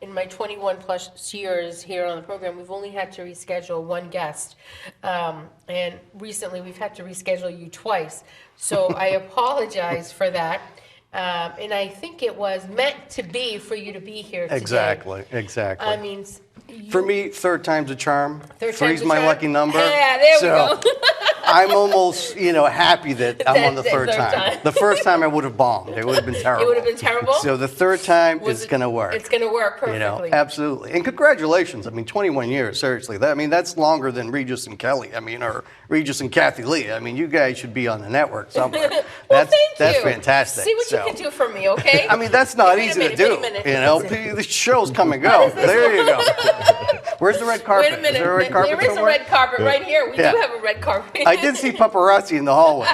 in my 21 plus years here on the program, we've only had to reschedule one guest. And recently we've had to reschedule you twice. So I apologize for that. And I think it was meant to be for you to be here today. Exactly. I mean, For me, third time's a charm. Third Three's time's a my charm? lucky number. Yeah, there we go. I'm almost, happy that I'm on the third third time. time. The first time I would have bombed. It would have been terrible. It would have been terrible? So the third time is going to work. It's going to work perfectly. Absolutely. And congratulations. 21 years, seriously. That's longer than Regis and Kelly. Or Regis and Kathy Lee. You guys should be on the network somewhere. Well, thank you. That's fantastic. See what you can do for me, okay? That's not Wait a easy minute, to do. wait a minute. The shows come and go. There you go. Where's the red carpet? Wait a minute. Is there a red carpet There is somewhere? a red carpet right here. We do have a red carpet. I did see paparazzi in the hallway,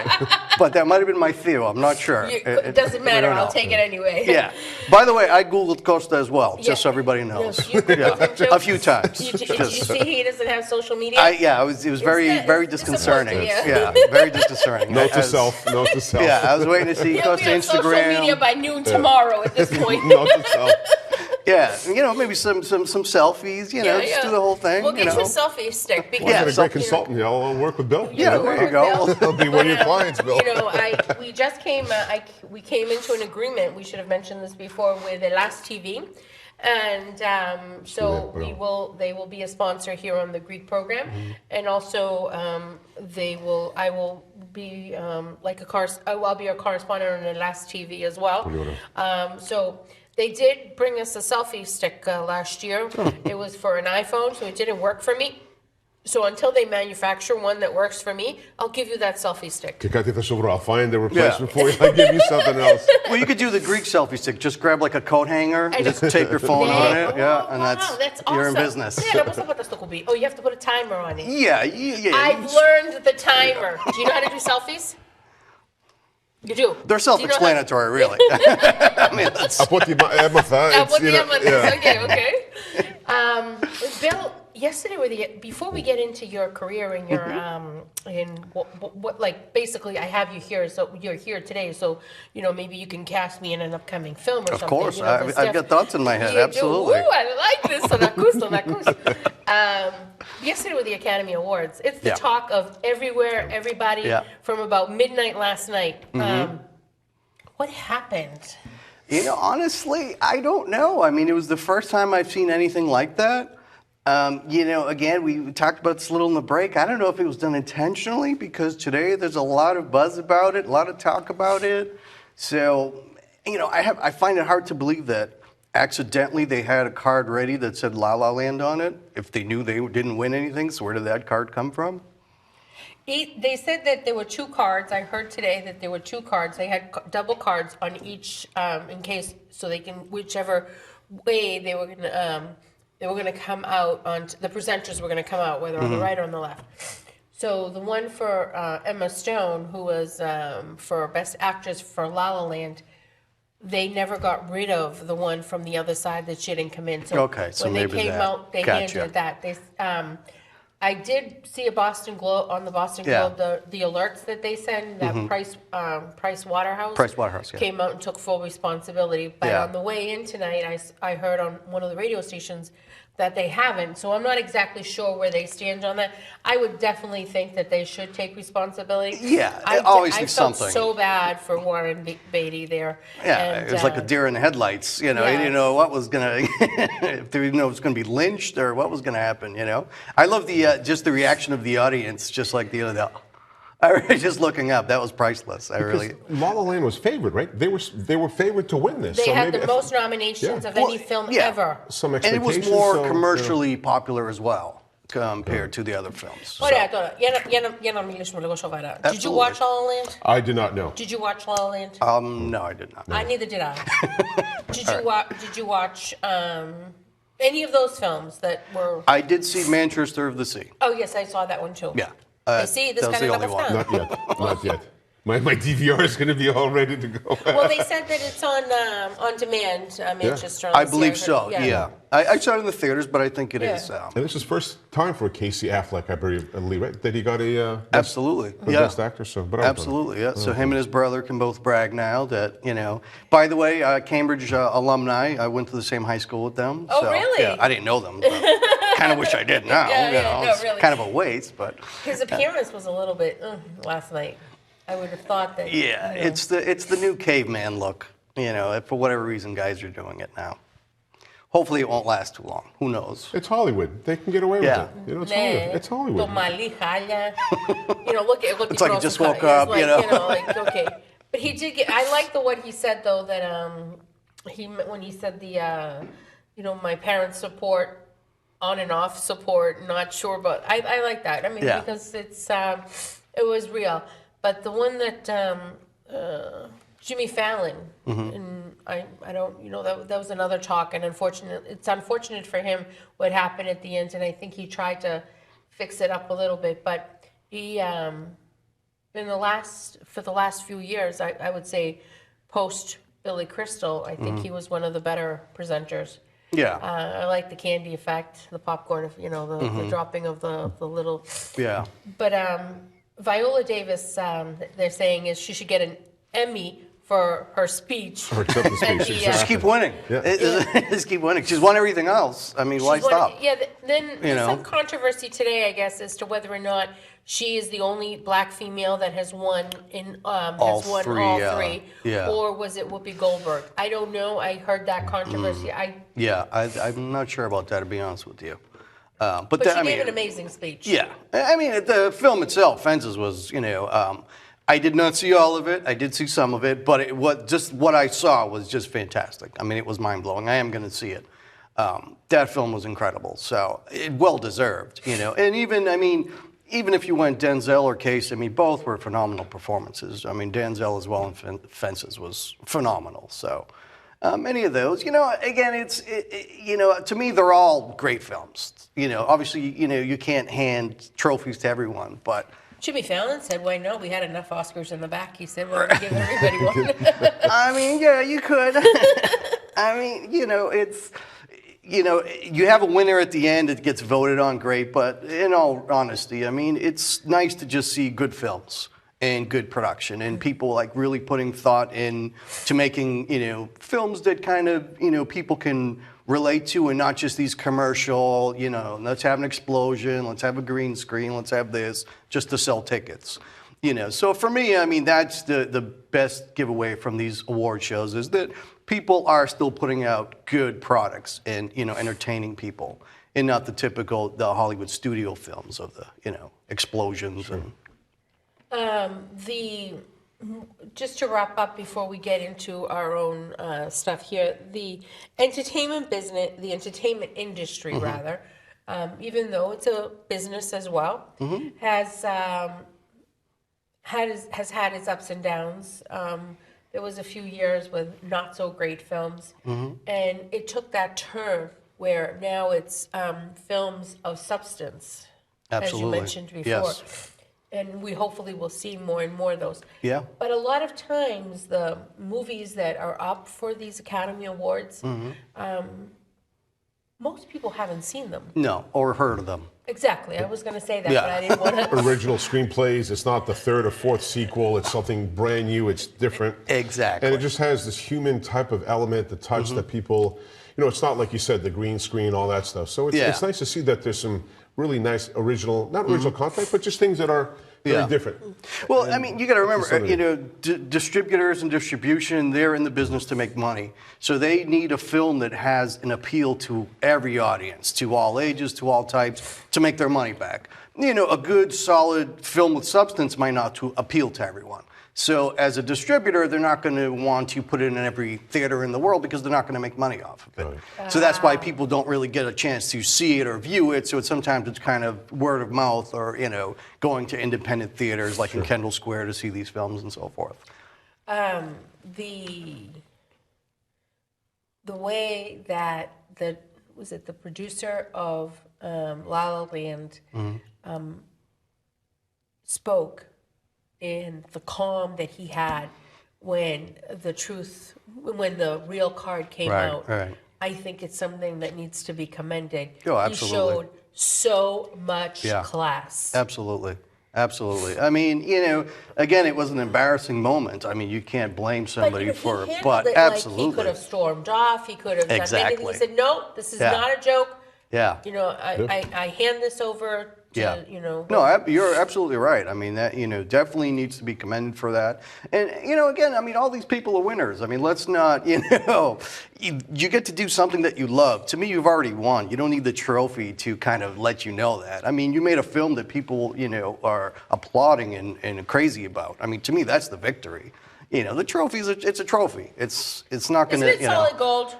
but that might have been my Theo. I'm not sure. It doesn't matter. we don't I'll know. take it anyway. Yeah. By the way, I Googled Costa as well, Yeah. just so everybody knows. Yes, you Googled him too? A few times. Did you see he doesn't have social media? It was very, It's very supposed to, disconcerting. yeah. Very disconcerting. Note I to was- self. Note to self. Yeah, I was waiting to see He'll Costa be on social media Instagram. by noon tomorrow at this point. Note to self. Yeah, maybe some selfies. Just do the whole thing. We'll get you a selfie stick. Because, Well, I got a so- great consultant. I'll work with Bill. Yeah, there you go. He'll be one of your clients, Bill. We just came. We came into an agreement. We should have mentioned this before with Elas TV, and so Yeah, well. They will be a sponsor here on the Greek program, and also I will be I'll be a correspondent on Elas TV as well. So. They did bring us a selfie stick last year. It was for an iPhone, so it didn't work for me. So until they manufacture one that works for me, I'll give you that selfie stick. Και κάτι θα σου βρω. I'll find a replacement for you. I'll give you something else. Well, you could do the Greek selfie stick. Just grab like a coat hanger and just tape your phone on it. Yeah, and that's you're in awesome. business. Yeah, πώς θα πατάς το κουμπί? Oh, you have to put a timer on it. Yeah. I've learned the timer. Do you know how to do selfies? You do. They're self-explanatory, really. That's... Από ό,τι έμαθα, Okay. Bill, yesterday before we get into your career and your in what basically I have you here, so you're here today, so maybe you can cast me in an upcoming film or something. Of course, I've got thoughts in my head. You Absolutely. do. Ooh, I like this. On acústico. Yesterday with the Academy Awards, it's the talk of everywhere, everybody from about midnight last night. What happened? Honestly, I don't know. It was the first time I've seen anything like that. Again, we talked about this a little in the break. I don't know if it was done intentionally because today there's a lot of buzz about it, a lot of talk about it. So, I find it hard to believe that accidentally they had a card ready that said La La Land on it if they knew they didn't win anything. So where did that card come from? They said that there were two cards. I heard today that there were two cards. They had double cards on each in case, so they can, whichever way they were going to come out on, the presenters were going to come out, whether on the right or on the left. So the one for Emma Stone, who was for Best Actress for La La Land, they never got rid of the one from the other side that she didn't come in. So Okay, so when they maybe came that. out, they Gotcha. handed that. I did see a Boston Globe the alerts that they send. That Price Waterhouse came out and took full responsibility. But on the way in tonight, I heard on one of the radio stations that they haven't. So I'm not exactly sure where they stand on that. I would definitely think that they should take responsibility. Yeah, obviously I felt something. so bad for Warren Beatty there. Yeah, and, it was like a deer in the headlights. You didn't know what was going to, if they didn't know it was going to be lynched or what was going to happen, I love just the reaction of the audience, just like just looking up. That was priceless. La La Land was favored, right? They were favored to win this. They had the most nominations of any film ever. Some And it was expectations. more commercially popular as well compared to the other films. Ωραία τώρα, για να μιλήσουμε λίγο σοβαρά. Did you watch La La Land? I did not know. Did you watch La La Land? No, I did not. Neither did I. Did you watch any of those films that were? I did see Manchester of the Sea. Oh yes, I saw that one too. Yeah. See, this that was kind the of only one. Not yet. Not yet. My DVR is going to be all ready to go. Well, they said that it's on demand, Manchester. I believe so. Yeah. Yeah, I saw it in the theaters, but I think it Yeah. is. And this is first time for Casey Affleck, I believe, right? That he got a Absolutely. best actor. So, but Absolutely, yeah. So him and his brother can both brag now that, By the way, Cambridge alumni, I went to the same high school with them. Oh, so, really? Yeah, I didn't know them. Kind of wish I did now. Yeah, no, it's really. kind of a waste, but His appearance was a little bit last night. I would have thought that. yeah, you know. it's the new caveman look. For whatever reason, guys are doing it now. Hopefully, it won't last too long. Who knows? it's Hollywood. They can get away Yeah. with it. It's Hollywood. It's Hollywood. Tomalihaya. Look. It's like he just woke up, Like, okay. But he did get. I like what he said though, that when he said my parents support, on and off support, not sure, but I like that. I mean, Yeah. because it was real. But the one that Jimmy Fallon, and I don't, that was another talk, and it's unfortunate for him what happened at the end, and I think he tried to fix it up a little bit, but he, for the last few years, I would say post Billy Crystal, I think he was one of the better presenters. Yeah, I like the candy effect, the popcorn, the dropping of the little. yeah. But Viola Davis, they're saying is she should get an Emmy for her speech. Or acceptance speech, At the, exactly. Just keep winning. Yeah. Just keep winning. She's won everything else. I mean, why She's one- stop? Yeah, then there's know? some controversy today, I guess, as to whether or not she is the only black female that has won all three, yeah. or was it Whoopi Goldberg? I don't know. I heard that controversy. Yeah, I'm not sure about that, to be honest with you. But she gave an amazing speech. Yeah, I mean, the film itself, Fences, was, I did not see all of it. I did see some of it, but what I saw was just fantastic. I mean, it was mind blowing. I am going to see it. That film was incredible, so well deserved, And even if you went Denzel or Case, both were phenomenal performances. Denzel as well in Fences was phenomenal. So. Any of those, again, to me, they're all great films. Obviously, you can't hand trophies to everyone, but Jimmy Fallon said, "Why no? We had enough Oscars in the back." He said, "We're going to give everybody one." yeah, you could. It's, you have a winner at the end, it gets voted on, great, but in all honesty, it's nice to just see good films and good production and people like really putting thought in to making, films that kind of, people can relate to and not just these commercial, let's have an explosion, let's have a green screen, let's have this just to sell tickets. So for me, that's the best giveaway from these award shows is that people are still putting out good products and, entertaining people and not the Hollywood studio films of the, explosions and just to wrap up before we get into our own stuff here, the entertainment business, the entertainment industry rather, even though it's a business as well, has had its ups and downs. There was a few years with not so great films, and it took that turn where now it's films of substance, as you Absolutely. mentioned before. Yes. And we hopefully will see more and more of those. Yeah. But a lot of times, the movies that are up for these Academy Awards, most people haven't seen them. No, or heard of them. Exactly. I was going to say that, Yeah. but I didn't want to. Original screenplays. It's not the third or fourth sequel. It's something brand new. It's different. Exactly. And it just has this human type of element, the touch that people, it's not like you said, the green screen, all that stuff. So it's nice to see that there's some really nice original, not original content, but just things that are very different. Well, you got to remember, distributors and distribution, they're in the business to make money. So they need a film that has an appeal to every audience, to all ages, to all types, to make their money back. A good, solid film with substance might not appeal to everyone. So as a distributor, they're not going to want to put it in every theater in the world because they're not going to make money off of it. Right. So that's why people don't really get a chance to see it or view it. So sometimes it's kind of word of mouth or, going to independent theaters like in Kendall Square to see these films and so forth. The way that the producer of La La Land spoke and the calm that he had when the real card came Right, out. right. I think it's something that needs to be commended. Oh, absolutely. He showed so much Yeah. class. Absolutely. Absolutely. I mean, you know, again, it was an embarrassing moment. I mean, you can't blame somebody he for it, handled but it absolutely. like he could have stormed off. He could have done anything. Exactly. He said, "No, this is Yeah. not a joke. Yeah. You know, I hand this over to, Yeah. you know." No, you're absolutely right. I mean, that, you know, definitely needs to be commended for that. And, you know, again, I mean, all these people are winners. I mean, let's not, you know, you get to do something that you love. To me, you've already won. You don't need the trophy to kind of let you know that. I mean, you made a film that people, you know, are applauding and crazy about. I mean, to me, that's the victory. You know, the trophy it's a trophy. It's not going Isn't to, it you know, solid gold?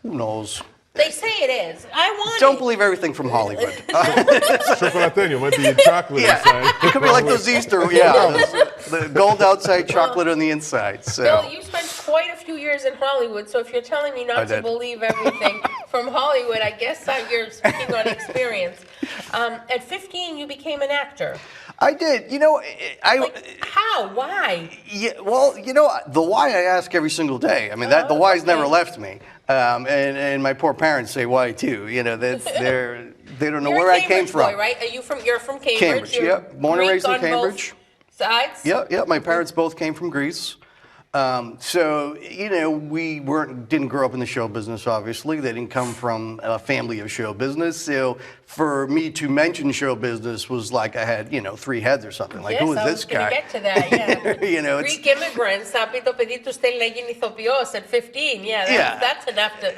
who knows? They say it is. I want Don't it. believe everything from Hollywood. Chocolate might be chocolate inside. It could be like those Easter, the gold outside, chocolate on the inside. So. Bill, you spent quite a few years in Hollywood, so if you're telling me I not to did. believe everything from Hollywood, I guess that you're speaking on experience. At 15, you became an actor. I did. You know, How? Why? yeah. Well, you know, the why I ask every single day. I mean, the why's never okay. left me. And my poor parents say why too. You know, they don't know You're where a I came Cambridge from. boy, right? You're from Cambridge. Cambridge, You're yep. Born and Greek raised in on both Cambridge. Sides? Yeah. My parents both came from Greece. So, you know, we didn't grow up in the show business, obviously. They didn't come from a family of show business. So for me to mention show business was like I had, you know, 3 heads or something. Like, Yes, who is I this was gonna guy? get to that, yeah. You know, it's, Greek immigrants, sabi to pedito usted naging ithopiyos at 15. Yeah. That's enough to...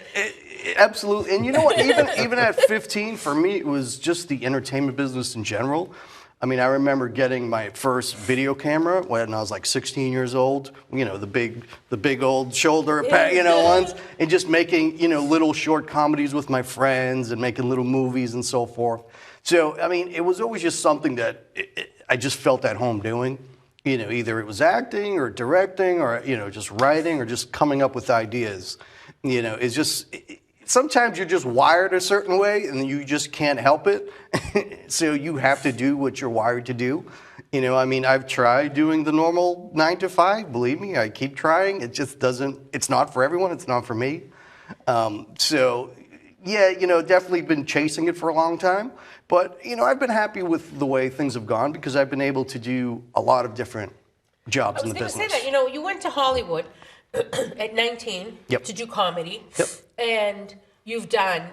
absolutely. And you know what? Even at 15, for me, it was just the entertainment business in general. I mean, I remember getting my first video camera when I was like 16 years old. You know, the big old shoulder, you know, ones, and just making, you know, little short comedies with my friends and making little movies and so forth. So, I mean, it was always just something that I just felt at home doing. You know, either it was acting or directing or, you know, just writing or just coming up with ideas. You know, it's just... Sometimes you're just wired a certain way and you just can't help it. So you have to do what you're wired to do. You know, I mean, I've tried doing the normal 9 to 5. Believe me, I keep trying. It just doesn't, it's not for everyone. It's not for me. So, yeah, you know, definitely been chasing it for a long time. But, you know, I've been happy with the way things have gone because I've been able to do a lot of different jobs in the I was business. going to say that, you know, you went to Hollywood at 19 Yep. to do comedy. Yep. And you've done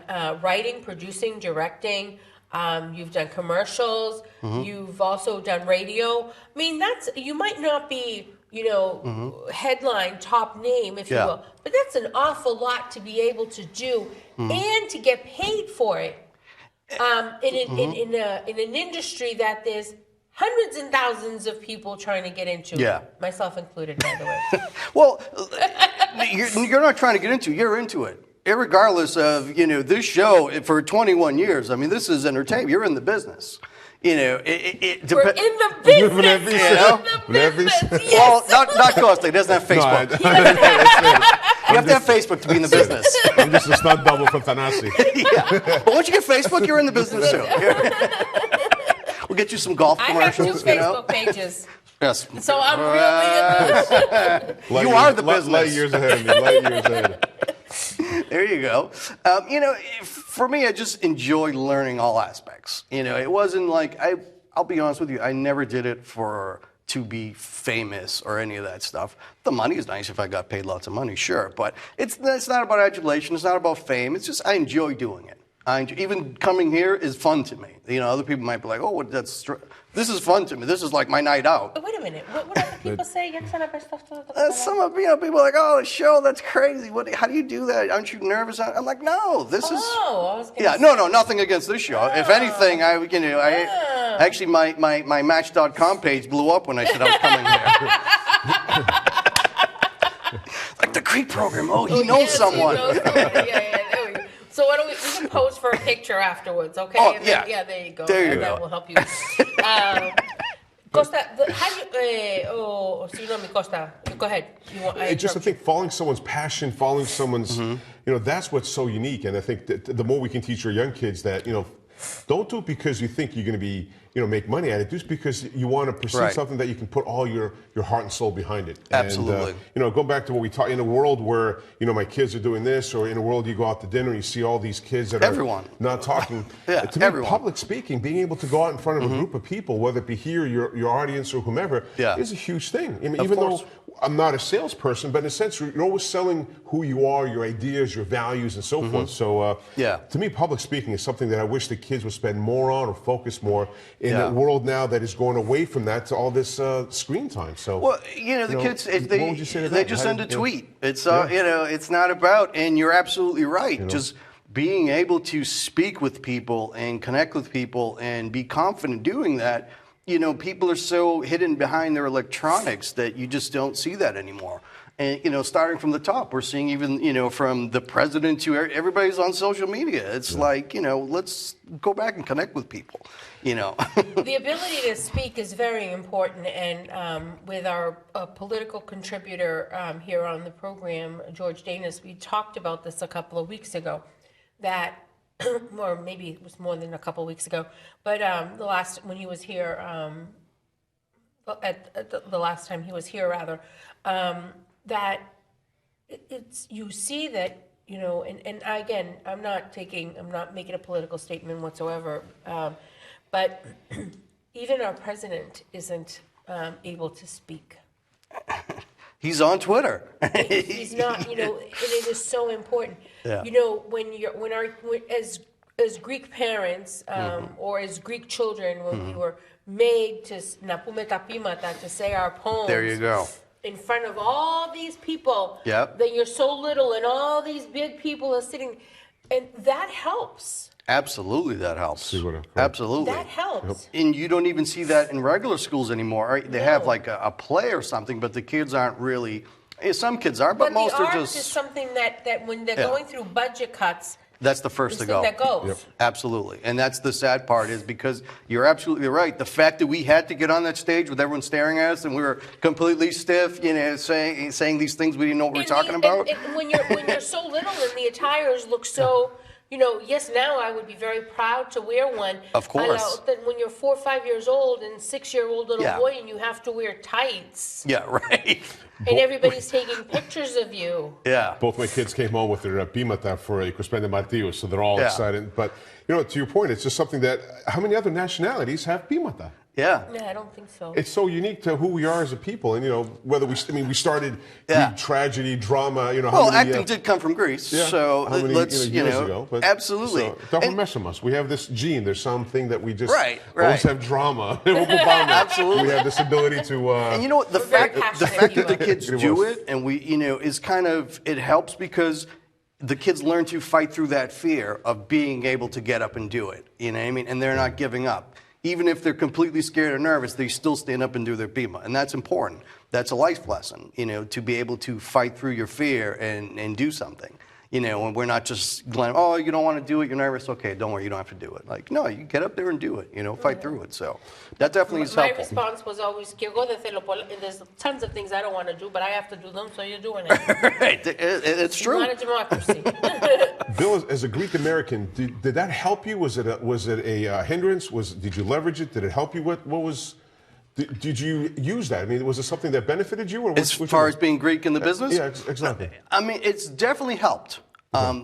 writing, producing, directing. You've done commercials. Mm-hmm. You've also done radio. I mean, you might not be, you know, headline top name, if Mm-hmm. Yeah. you will, but that's an awful lot to be able to do Mm-hmm. and to get paid for it in an industry that there's hundreds and thousands of people trying to get into. Yeah. Myself included, by the way. Well, you're not trying to get into it. You're into it. Irregardless of, you know, this show for 21 years. I mean, this is entertainment. You're in the business. You know, We're in the business. You know? Yes. Well, not Costa. He doesn't have Facebook. You have to have Facebook to be in the business. I'm just a stunt double for Tanasi. Yeah. But once you get Facebook, you're in the business too. We'll get you some golf I have 2 commercials. You know? Facebook pages, Yes. so I'm really in You are the business. Light years ahead of me. Light years ahead. There you go. You know, for me, I just enjoy learning all aspects. You know, it wasn't like I'll be honest with you. I never did it to be famous or any of that stuff. The money is nice if I got paid lots of money, sure, but it's not about adulation. It's not about fame. It's just I enjoy doing it. Even coming here is fun to me. You know, other people might be like, "Oh, this is fun to me. This is like my night out." But wait a minute. What other people say? Some of people are like, "Oh, a show, that's crazy. How do you do that? Aren't you nervous?" I'm like, "No, this is." Oh, I was gonna Yeah, no, nothing against this show. If anything, I actually my Match.com page blew up when I said I was coming here. Like the Creek program. Oh, he knows yes, someone. He knows somebody. Yeah, there we go. So why don't we can pose for a picture afterwards, okay? Oh, And then- yeah. There you go. There you and go. That will help you. Costa, how do you, Costa, go ahead. I think following someone's passion, following someone's, you know, that's what's so unique. And I think that the more we can teach our young kids that, you know, don't do it because you think you're going to be, make money at it. Do it because you want to pursue Right. something that you can put all your heart and soul behind it. Absolutely. And, go back to what we talked, in a world where, my kids are doing this, or in a world you go out to dinner and you see all these kids that Everyone. are not talking. Yeah, to me, everyone. public speaking, being able to go out in front of a group of people, whether it be here, your audience, or whomever, Yeah. is a huge thing. I mean, Of even course. though I'm not a salesperson, but in a sense, you're always selling who you are, your ideas, your values, and so forth. So, Yeah. to me, public speaking is something that I wish the kids would spend more on or focus more in Yeah. a world now that is going away from that to all this screen time. So, Well, the kids, if what would you say to they that? just How send a did- tweet. It's, Yeah. it's not about, and you're absolutely right. Just being able to speak with people and connect with people and be confident doing that. People are so hidden behind their electronics that you just don't see that anymore. And, starting from the top, we're seeing even, from the president to everybody's on social media. It's like, let's go back and connect with people, The ability to speak is very important, and with our political contributor here on the program, George Danis, we talked about this a couple of weeks ago, that, or maybe it was more than a couple of weeks ago, but when he was here, the last time he was here, rather, that you see that, and again, I'm not making a political statement whatsoever, but even our president isn't able to speak. He's on Twitter. He's not, and it is so important. Yeah. As Greek parents or as Greek children, when we were made to na pume ta pimata, to say our poems. There you go. In front of all these people, Yep. that you're so little, and all these big people are sitting, and that helps. Absolutely, that helps. See what I- Absolutely. That helps. And you don't even see that in regular schools anymore. Right? They have No. like a play or something, but the kids aren't really. Some kids are, but most the are arts is just. something that when they're Yeah. going through budget cuts, That's the first the to thing go. that goes. Yep. Absolutely. And that's the sad part, is because you're absolutely right. The fact that we had to get on that stage with everyone staring at us and we were completely stiff, saying these things we didn't know what we were talking about. And when you're so little and the attires look so, yes, now I would be very proud to wear one. Of course. That when you're 4 or 5 years old and 6-year-old little Yeah. boy and you have to wear tights Yeah, right. and everybody's taking pictures of you. Yeah. Both my kids came home with their pimata for a Crispende Martillo, so they're all Yeah. excited. But, to your point, it's just something that, how many other nationalities have pimata? Yeah. No, I don't think so. It's so unique to who we are as a people. And, whether we started Yeah. Greek tragedy, drama, how Well, many, acting did come from Greece, yeah, so how many, let's, years ago. But, absolutely. So, don't And- mess with us. We have this gene. There's something that we just Right. always have drama. Absolutely. We have this ability to. And you know what? The We're very fact passionate that the people. kids It do was. it, and we, is kind of, it helps because the kids learn to fight through that fear of being able to get up and do it. You know what I mean? And they're not giving up. Even if they're completely scared or nervous, they still stand up and do their pima. And that's important. That's a life lesson, to be able to fight through your fear and do something. And we're not just going, oh, you don't want to do it, you're nervous. Okay, don't worry, you don't have to do it. Like, no, you get up there and do it, fight through it. So that definitely is My helpful. response was always, "Quiero decirlo por-" there's tons of things I don't want to do, but I have to do them, so you're doing it. Right, it's It's true. not a democracy. Bill, as a Greek American, did that help you? Was it a hindrance? Did you leverage it? Did it help you? What was? Did you use that? I mean, was it something that benefited you? Or As far as being Greek in the business? Yeah, exactly. I mean, it's definitely helped.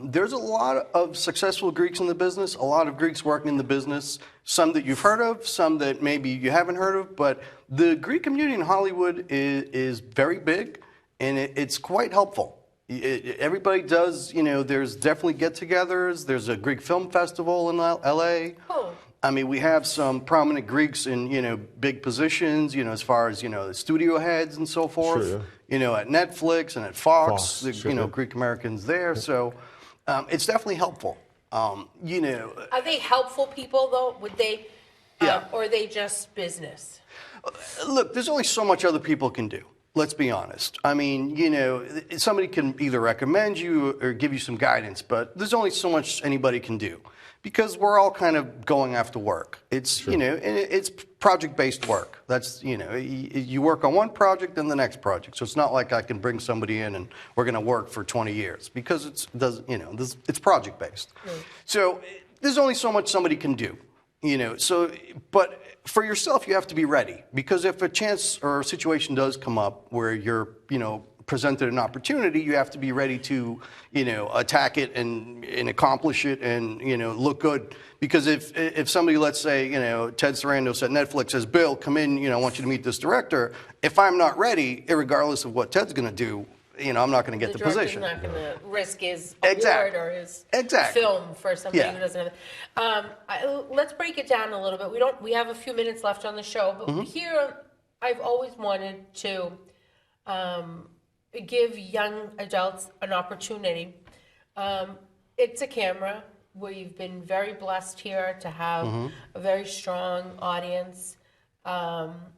There's a lot of successful Greeks in the business, a lot of Greeks working in the business, some that you've heard of, some that maybe you haven't heard of, but the Greek community in Hollywood is very big, and it's quite helpful. Everybody does, there's definitely get-togethers. There's a Greek film festival in L.A. Oh. I mean, we have some prominent Greeks in, big positions, as far as, the studio heads and so forth. Sure, At Netflix and at Fox, Fox, sure, yeah. Greek Americans there. So it's definitely helpful. Are they helpful people, though? Would they, Yeah. or are they just business? Look, there's only so much other people can do. Let's be honest. I mean, somebody can either recommend you or give you some guidance, but there's only so much anybody can do because we're all kind of going after work. It's, and it's project-based work. That's, you work on one project and the next project. So it's not like I can bring somebody in and we're going to work for 20 years because it's project-based. So there's only so much somebody can do, so, but for yourself, you have to be ready, because if a chance or a situation does come up where you're, presented an opportunity, you have to be ready to, attack it and accomplish it and, look good. Because if somebody, let's say, Ted Sarandos at Netflix says, Bill, come in, I want you to meet this director. If I'm not ready, regardless of what Ted's going to do, I'm not going to get the position. The director's not going to risk his award or his film for somebody who doesn't have it. Let's break it down a little bit. We have a few minutes left on the show, but here I've always wanted to give young adults an opportunity. It's a camera. We've been very blessed here to have a very strong audience.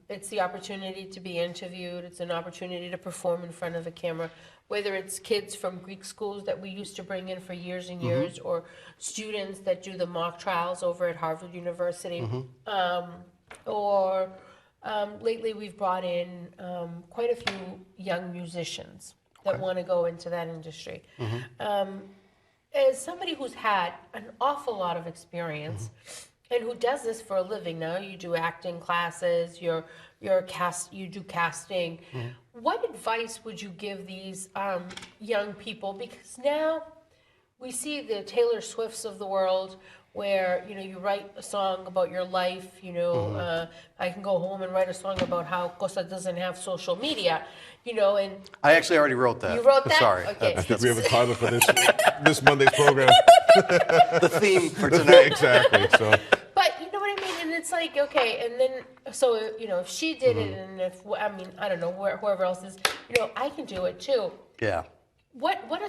It's the opportunity to be interviewed. It's an opportunity to perform in front of a camera, whether it's kids from Greek schools that we used to bring in for years and years, or students that do the mock trials over at Harvard University, or lately we've brought in quite a few young musicians that want to go into that industry. As somebody who's had an awful lot of experience and who does this for a living now, you do acting classes, you do casting. What advice would you give these young people? Because now we see the Taylor Swifts of the world, where you write a song about your life. I can go home and write a song about how Costa doesn't have social media. And I actually already wrote that. You wrote that? Sorry. Okay. I think we have a title for this Monday's program. The theme for tonight. Exactly. So. But you know what I mean? And it's like, okay, and then, so, if she did it, and I don't know, whoever else is, I can do it too. Yeah. What are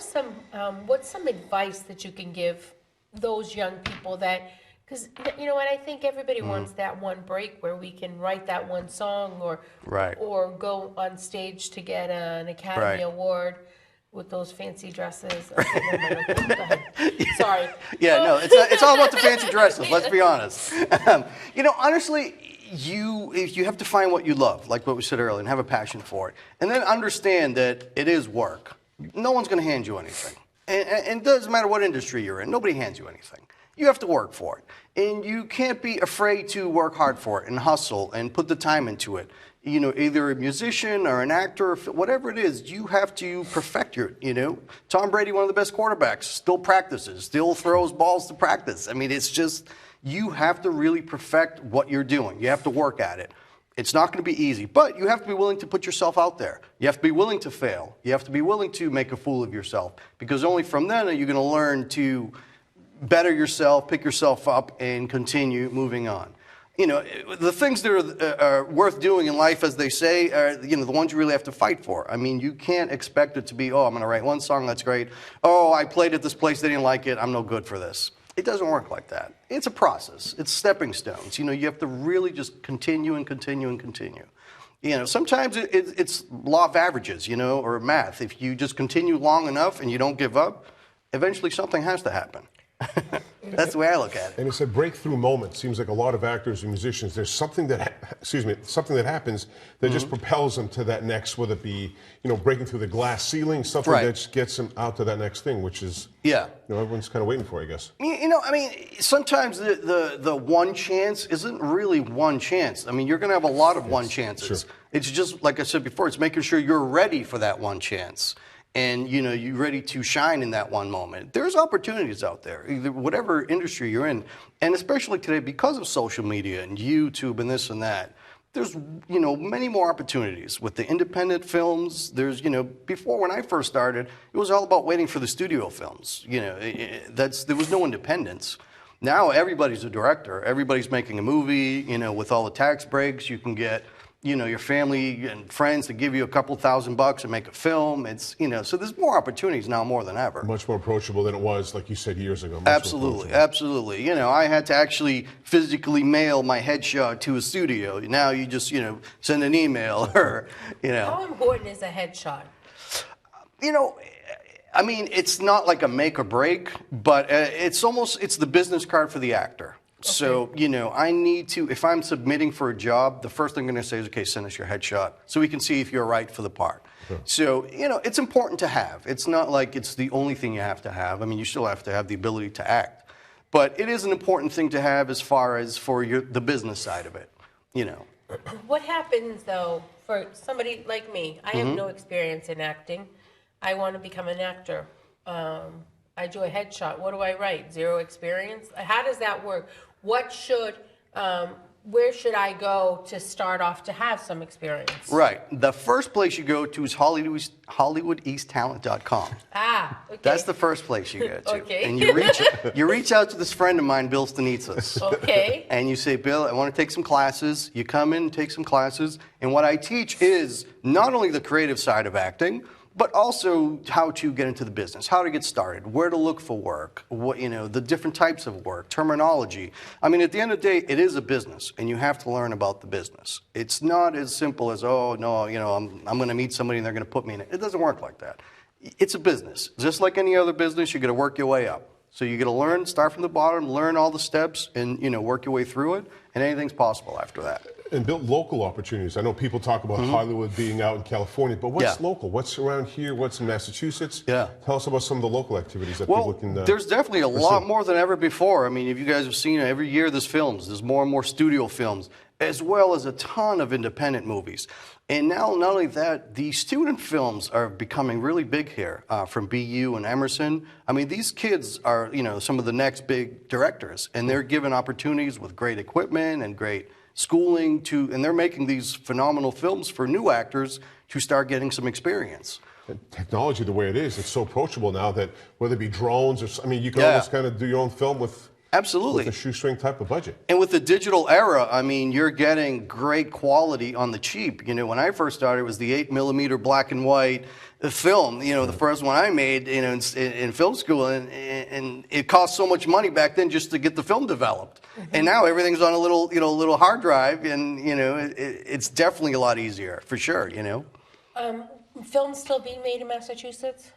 what's some advice that you can give those young people that, because I think everybody wants that one break where we can write that one song or go on stage to get an Academy Award with those fancy dresses. Okay, never mind. Okay, go ahead. Sorry. Yeah, no, it's all about the fancy dresses. Let's be honest. Honestly, you have to find what you love, like what we said earlier, and have a passion for it, and then understand that it is work. No one's going to hand you anything, and it doesn't matter what industry you're in. Nobody hands you anything. You have to work for it, and you can't be afraid to work hard for it and hustle and put the time into it. Either a musician or an actor, whatever it is, you have to perfect Tom Brady, one of the best quarterbacks, still practices, still throws balls to practice. I mean, it's just, you have to really perfect what you're doing. You have to work at it. It's not going to be easy, but you have to be willing to put yourself out there. You have to be willing to fail. You have to be willing to make a fool of yourself, because only from then are you going to learn to better yourself, pick yourself up, and continue moving on. The things that are worth doing in life, as they say, are the ones you really have to fight for. I mean, you can't expect it to be, I'm going to write one song, that's great. I played at this place, they didn't like it, I'm no good for this. It doesn't work like that. It's a process. It's stepping stones. You have to really just continue and continue and continue. Sometimes it's law of averages, or math. If you just continue long enough and you don't give up, eventually something has to happen. That's the way I look at it. And it's a breakthrough moment. Seems like a lot of actors and musicians, there's something that happens that just propels them to that next, whether it be, breaking through the glass ceiling, something that gets them out to that next thing, which is, everyone's kind of waiting for, I guess. Sometimes the one chance isn't really one chance. I mean, you're going to have a lot of one chances. Sure. It's just, like I said before, it's making sure you're ready for that one chance. And, you're ready to shine in that one moment. There's opportunities out there, either whatever industry you're in. And especially today, because of social media and YouTube and this and that, there's, many more opportunities with the independent films. There's, before when I first started, it was all about waiting for the studio films. There was no independence. Now everybody's a director. Everybody's making a movie, with all the tax breaks. You can get, your family and friends to give you a couple $1,000 and make a film. It's, so there's more opportunities now more than ever. Much more approachable than it was, like you said, years ago. Absolutely. I had to actually physically mail my headshot to a studio. Now you just, send an email or, How important is a headshot? It's not like a make or break, but it's the business card for the actor. Okay. So, I need to, if I'm submitting for a job, the first thing I'm going to say is, okay, send us your headshot so we can see if you're right for the part. Sure. So, it's important to have. It's not like it's the only thing you have to have. I mean, you still have to have the ability to act. But it is an important thing to have as far as for the business side of it, you know. What happens though for somebody like me? I have no experience in acting. I want to become an actor. I do a headshot. What do I write? Zero experience? How does that work? Where should I go to start off to have some experience? Right. The first place you go to is HollywoodEastTalent.com. Okay. That's the first place you go to. Okay. And you reach out to this friend of mine, Bill Stanitsas. Okay. And you say, Bill, I want to take some classes. You come in, take some classes. And what I teach is not only the creative side of acting, but also how to get into the business, how to get started, where to look for work, the different types of work, terminology. I mean, at the end of the day, it is a business, and you have to learn about the business. It's not as simple as, oh, no, I'm going to meet somebody and they're going to put me in it. It doesn't work like that. It's a business. Just like any other business, you're going to work your way up. So you got to learn, start from the bottom, learn all the steps, and work your way through it, and anything's possible after that. And build local opportunities. I know people talk about Hollywood being out in California, but what's local? What's around here? What's in Massachusetts? Yeah. Tell us about some of the local activities that people can there's definitely a lot more than ever before. I mean, if you guys have seen it, every year there's films. There's more and more studio films, as well as a ton of independent movies. And now, not only that, the student films are becoming really big here from BU and Emerson. I mean, these kids are, some of the next big directors, and they're given opportunities with great equipment and great schooling and they're making these phenomenal films for new actors to start getting some experience. Technology, the way it is, it's so approachable now that whether it be drones or, you can almost kind of do your own film with Absolutely. With a shoestring type of budget. And with the digital era, I mean, you're getting great quality on the cheap. When I first started, it was the 8mm black and white film, the first one I made, in film school. And it cost so much money back then just to get the film developed. And now everything's on a little hard drive. And, it's definitely a lot easier, for sure, Films still being made in Massachusetts?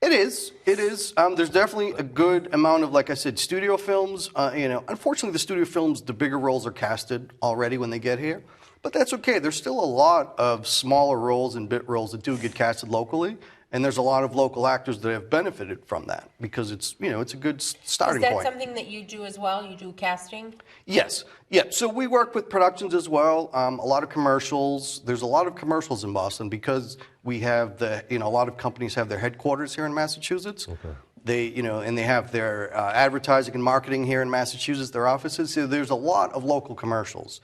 It is. There's definitely a good amount of, like I said, studio films. Unfortunately, the studio films, the bigger roles are casted already when they get here. But that's okay. There's still a lot of smaller roles and bit roles that do get casted locally. And there's a lot of local actors that have benefited from that because it's a good starting point. Is that something that you do as well? You do casting? Yes. Yeah. So we work with productions as well. A lot of commercials. There's a lot of commercials in Boston because we have a lot of companies have their headquarters here in Massachusetts. Okay. And they have their advertising and marketing here in Massachusetts, their offices. So there's a lot of local commercials.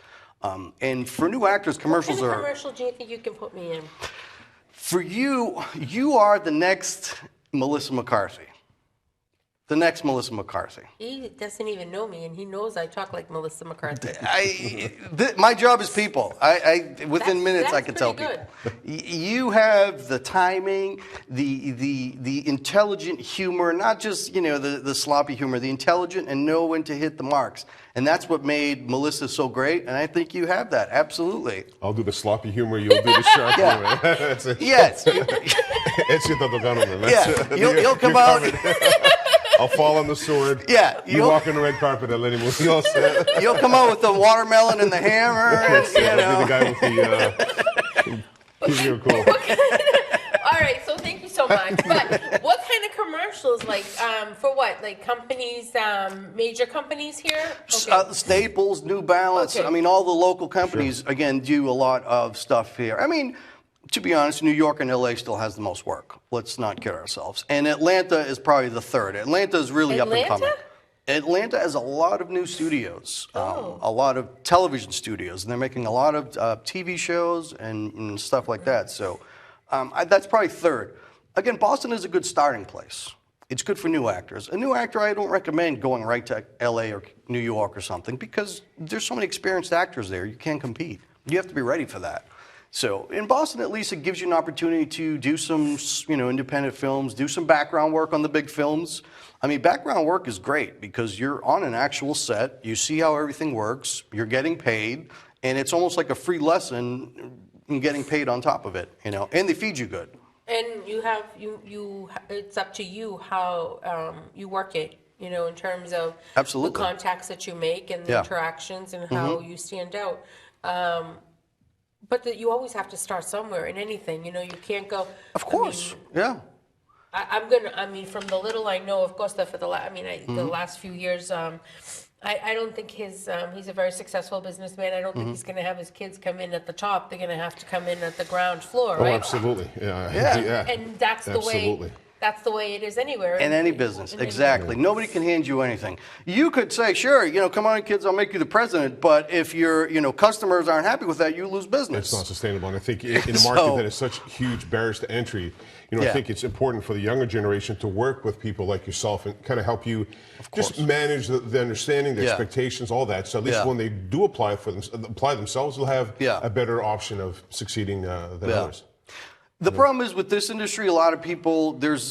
And for new actors, commercials what kind are. What commercial do you think you can put me in? For you are the next Melissa McCarthy. The next Melissa McCarthy. He doesn't even know me, and he knows I talk like Melissa McCarthy. My job is people. Within minutes I can tell pretty people. You have the timing, the intelligent humor, not just the sloppy humor, the intelligent and know when to hit the marks. And that's what made Melissa so great, and I think you have that, absolutely. I'll do the sloppy humor, you'll do the sharp humor. That's it. Yes. You'll come out. I'll fall on the sword. Yeah. You walk on the red carpet and let him move. You'll come out with the watermelon and the hammer. I'll be the guy with the... You're cool. All right, so thank you so much. But what kind of commercials, for what? Like companies, major companies here? Okay. Staples, New Balance. Okay. I mean, all the local companies, again, do a lot of stuff here. I mean, to be honest, New York and LA still has the most work. Let's not kid ourselves. And Atlanta is probably the third. Atlanta is really up and coming. Atlanta has a lot of new studios, a lot of television studios, and they're making a lot of TV shows and stuff like that. So that's probably third. Again, Boston is a good starting place. It's good for new actors. A new actor, I don't recommend going right to LA or New York or something because there's so many experienced actors there. You can't compete. You have to be ready for that. So in Boston, at least, it gives you an opportunity to do some, independent films, do some background work on the big films. I mean, background work is great because you're on an actual set, you see how everything works, you're getting paid, and it's almost like a free lesson in getting paid on top of it, and they feed you good. And you have it's up to you how you work it, in terms of Absolutely. the contacts that you make and the interactions and how you stand out. But you always have to start somewhere in anything. You can't go. Of course, yeah. I mean, from the little I know of Costa for the the last few years, I don't think he's a very successful businessman. I don't think he's going to have his kids come in at the top. They're going to have to come in at the ground floor, Oh, right? absolutely. Yeah. Yeah. Yeah. And that's the Absolutely. way. That's the way it is anywhere. In any business, in any exactly. Nobody can hand you anything. You could say, sure, come on, kids, I'll make you the president. But if your, customers aren't happy with that, you lose business. It's not sustainable. And I think in a market So- that has such huge barriers to entry, I Yeah. think it's important for the younger generation to work with people like yourself and kind of help you just manage the understanding, the Yeah. expectations, all that. So at least Yeah. when they do apply themselves, they'll have Yeah. a better option of succeeding than Yeah. others. The problem is with this industry, there's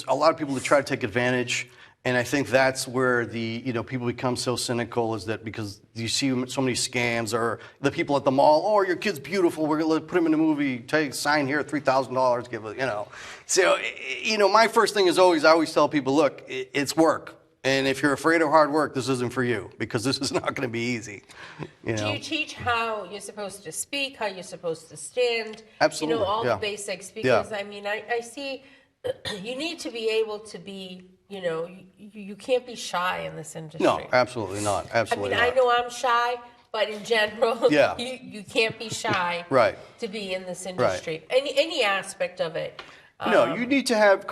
a lot of people that try to take advantage. And I think that's where people become so cynical, is that because you see so many scams, or the people at the mall, oh, your kid's beautiful, we're going to put him in a movie, sign here, $3,000, give it, So, my first thing is I always tell people, look, it's work. And if you're afraid of hard work, this isn't for you, because this is not going to be easy. Do you teach how you're supposed to speak, how you're supposed to stand? Absolutely, All yeah. the basics. Because, Yeah. I see you need to be able to be, you can't be shy in this industry. No, absolutely not. Absolutely not. I know I'm shy, but in general, Yeah. you can't be shy Right. to be in this industry. Any aspect of it. No, you need to have.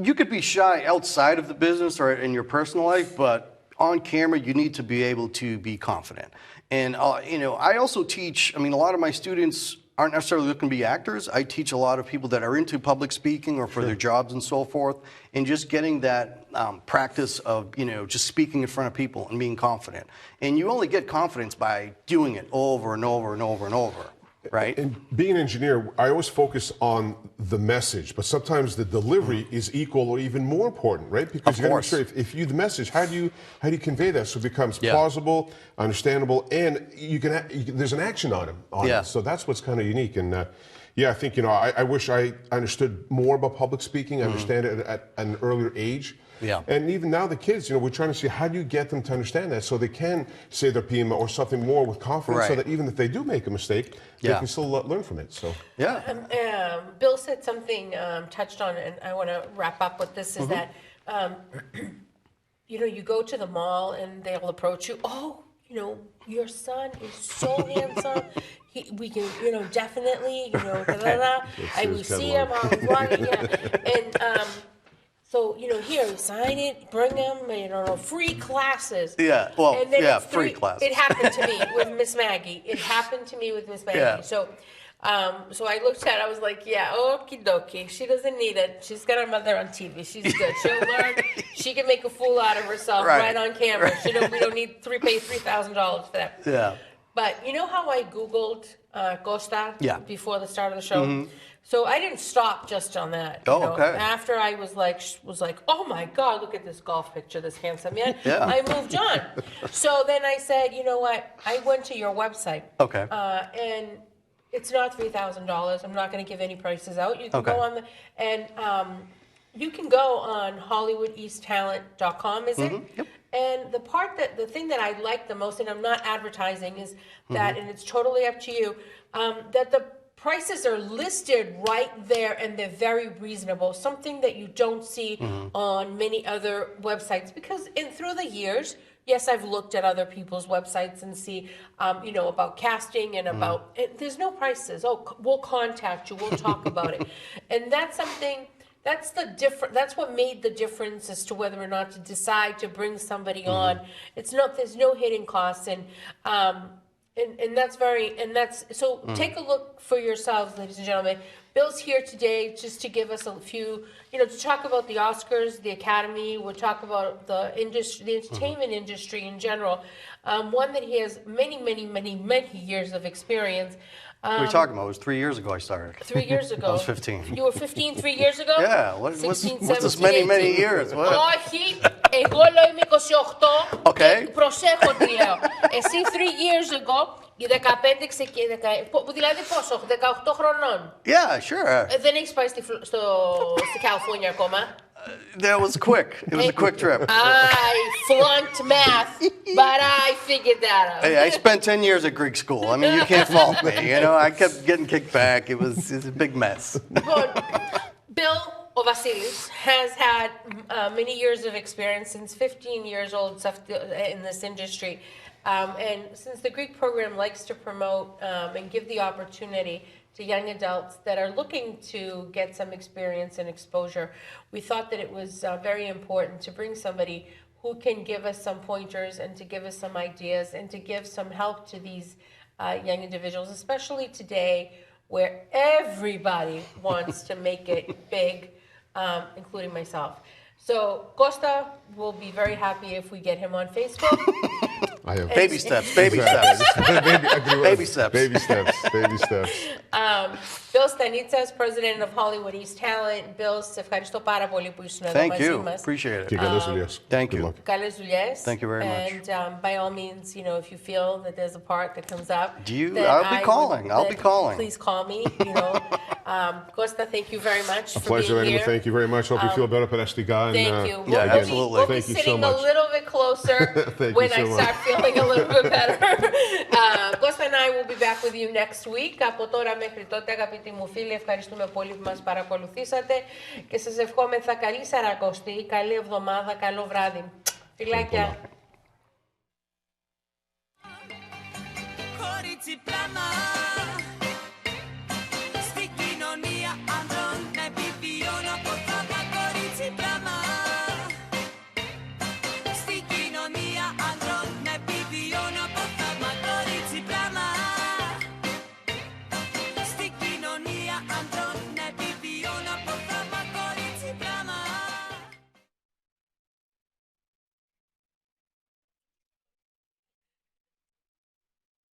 You could be shy outside of the business or in your personal life, but on camera, you need to be able to be confident. And I also teach. A lot of my students aren't necessarily looking to be actors. I teach a lot of people that are into public speaking or for their jobs and so forth, and just getting that practice of just speaking in front of people and being confident. And you only get confidence by doing it over and over and over and over. Right. And being an engineer, I always focus on the message, but sometimes the delivery is equal or even more important, right? Because you got to make sure if you the message, how do you convey that so it becomes plausible, understandable, and there's an action on it. So that's what's kind of unique. And I think I wish I understood more about public speaking. I understand it at an earlier age. Yeah. And even now the kids, we're trying to see how do you get them to understand that so they can say their PMO or something more with confidence, so Right. that even if they do make a mistake, they can still learn from it. So Bill said something, touched on, and I want to wrap up with this, is that, you go to the mall and they'll approach you, oh, your son is so handsome. We can, definitely, da, da, da. And we see him on running, And, so, here, sign it, bring them, free classes. Yeah, well, And then it's free classes. It happened to me with Miss Maggie. Yeah. So I looked at it, I was like, yeah, okie dokie. She doesn't need it. She's got her mother on TV. She's good. She'll learn. She can make a fool out of herself right on camera. Right. We don't need pay $3,000 for that. Yeah. But you know how I Googled Costa before the start of the show? Mm-hmm. So I didn't stop just on that. Oh, okay. After I was like, oh my God, look at this golf picture, this handsome man. Yeah. I moved on. So then I said, you know what? I went to your website. Okay. And it's not $3,000. I'm not going to give any prices out. You can go on you can go on HollywoodEastTalent.com, is it? Yep. And the thing that I like the most, and I'm not advertising, is that, and it's totally up to you, that the prices are listed right there and they're very reasonable, something that you don't see on many other websites. Because through the years, yes, I've looked at other people's websites and see, about casting and about, there's no prices. Oh, we'll contact you, we'll talk about it. And that's something, that's what made the difference as to whether or not to decide to bring somebody on. There's no hidden costs. And so take a look for yourselves, ladies and gentlemen. Bill's here today just to give us a few, to talk about the Oscars, the Academy. We'll talk about the industry, the entertainment industry in general. One that he has many, many, many, many years of experience. What are you talking about? It was 3 years ago I started. 3 years ago. I was 15. You were 15 3 years ago? Yeah. What's 16, this 17, many 18. years? What? Όχι, εγώ λέω είμαι 28. Okay. Προσέχω τι λέω. Εσύ 3 years ago, οι 15 δηλαδή πόσο, 18 χρονών. Yeah, sure. Δεν έχεις πάει στη Καλιφόρνια ακόμα. That was quick. It was a quick trip. I flunked math, but I figured that out. Hey, I spent 10 years at Greek school. I mean, you can't fault me. I kept getting kicked back. It was a big mess. Good. Bill, o Vasilis has had many years of experience, since 15 years old in this industry. And since the Greek program likes to promote and give the opportunity to young adults that are looking to get some experience and exposure, we thought that it was very important to bring somebody who can give us some pointers and to give us some ideas and to give some help to these young individuals, especially today where everybody wants to make it big, including myself. So Costa will be very happy if we get him on Facebook. I have Baby steps, baby steps. Baby steps. Baby steps. Baby steps. Bill Stanitsas, president of Hollywood East Talent. Bill, σε ευχαριστώ πάρα πολύ που ήσουν εδώ Thank μαζί you. μας. Appreciate Και it. καλές δουλειές. Thank Good you. luck. Καλές δουλειές. Thank you very much. And by all means, you know, if you feel that there's a part that comes up, I'll be calling. I'll be calling. Please call me. You know, Costa, thank you very much A for pleasure, being Anima. here. Thank you very much. Hope you feel better, Perastika. Thank you. Yeah, We'll absolutely. We'll Thank be you so sitting much. a little bit closer Thank when you so I much. start feeling a little bit better. Costa and I will be back with you next week. Από τώρα μέχρι τότε, αγαπητοί μου φίλοι, ευχαριστούμε πολύ που μας παρακολουθήσατε και σας ευχόμεθα καλή Σαρακοστή, καλή εβδομάδα, καλό βράδυ. Φιλάκια. Κορίτσι πλάμα